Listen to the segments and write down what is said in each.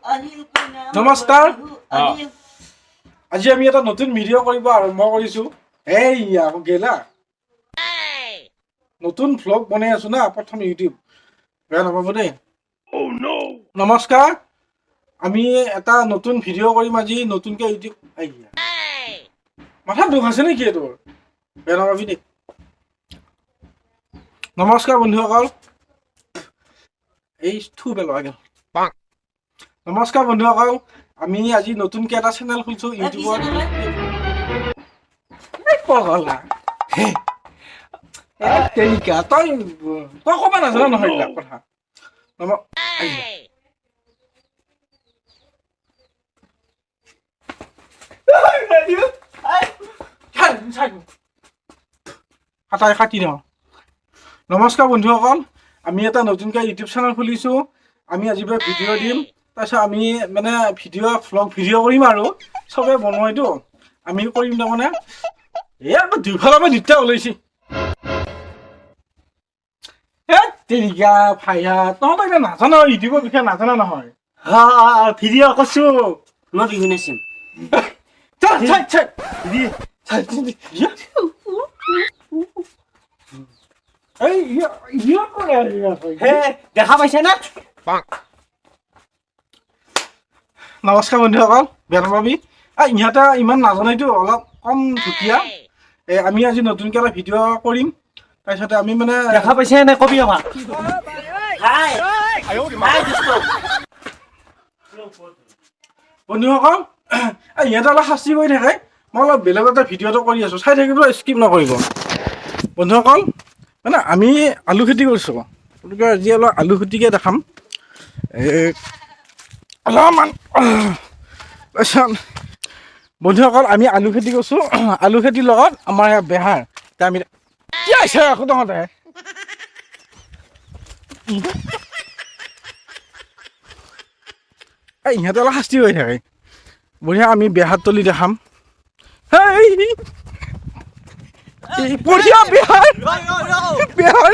নমস্কাৰ আজি আমি এটা নতুন ভিডিঅ' কৰিব আৰম্ভ কৰিছো এইয়া গেলা নতুন ভ্লগ বনাই আছো না প্ৰথম ইউটিউব বেয়া নাপাব দেই নমস্কাৰ আমি এটা নতুন ভিডিঅ' কৰিম আজি নতুনকে ইউটিউব আইয়া মাথা দুখ আছে নেকি তোৰ বেয়া নাপাবি দেই নমস্কাৰ বন্ধুসকল এই থু পেলোৱা গেল নমস্কাৰ বন্ধুসকল আমি আজি নতুনকে এটা চেনেল খুলিছো ইউটিউবত পগলা তেৰিকা তই ক'ব নাজানা নহয় এইবিলাক কথা কাটি দিওঁ নমস্কাৰ বন্ধুসকল আমি এটা নতুনকৈ ইউটিউব চেনেল খুলিছো আমি আজি ভিডিঅ' দিম তাৰপিছত আমি মানে ভ্লগ ভিডিঅ' কৰিম আৰু চবে বনোৱাইতো আমিও কৰিম তাৰমানে এই দুইফালৰ পৰা দুটা ওলাইছে তেৰিকা ভাইয়া তহঁতক এতিয়া নাজানা ইউটিউবৰ বিষয়ে নাজানা নহয় ভিডিঅ' কৈছো মই বিহু নাচিম দেখা পাইছে না নমস্কাৰ বন্ধুসকল বেয়া নাপাবি ইহঁতে ইমান নাজানাইতো অলপ কম ধুকীয়া আমি আজি নতুনকৈ এটা ভিডিঅ' কৰিম তাৰপিছতে আমি মানে দেখা পাইছে নে কবি আমাক বন্ধুসকল ইহঁতে অলপ শাস্তি কৰি থাকে মই অলপ বেলেগ এটা ভিডিঅ'টো কৰি আছোঁ চাই থাকিব স্কিপ নকৰিব বন্ধুসকল মানে আমি আলু খেতি কৰিছোঁ গতিকে আজি অলপ আলু খেতিকে দেখাম অলপমান তাৰপিছত বন্ধুসকল আমি আলু খেতি কৰিছোঁ আলু খেতিৰ লগত আমাৰ বেহাৰ এতিয়া আমি কি আছে আকৌ তহঁতে ইহঁতে অলপ শাস্তি হৈ থাকে বঢ়িয়া আমি বেহাৰ তলি দেখাম বঢ়িয়া বেহাৰ বেহাৰ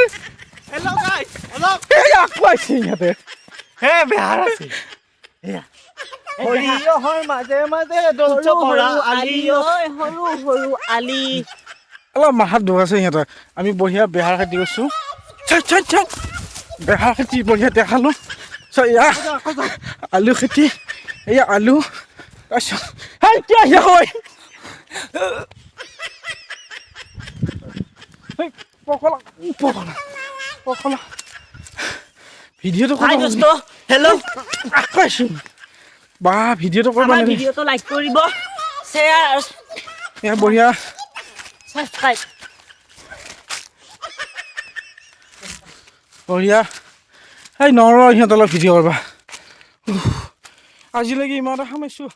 আকৌ আহিছে ইহঁতে বেহাৰ আছে সৰিয়হৰ মাজে মাজে অলপ মাথাত দুখ আছে সিহঁতৰ আমি বঢ়িয়া বেহাৰ খেতি কৰিছোঁ বেহাৰ খেতি বঢ়িয়া দেখালোঁ এয়া আলু খেতি এয়া আলু ভিডিঅ'টো বা ভিডিঅ'টো ভিডিঅ'টো লাইক কৰিব শ্বেয়াৰ এয়া বঢ়িয়া সাবস্ক্ৰাইব বঢ়িয়া এই নৰ ইহঁত অলপ ভিডিঅ' কৰিবা আজিলৈকে ইমান এটা সামাইছোঁ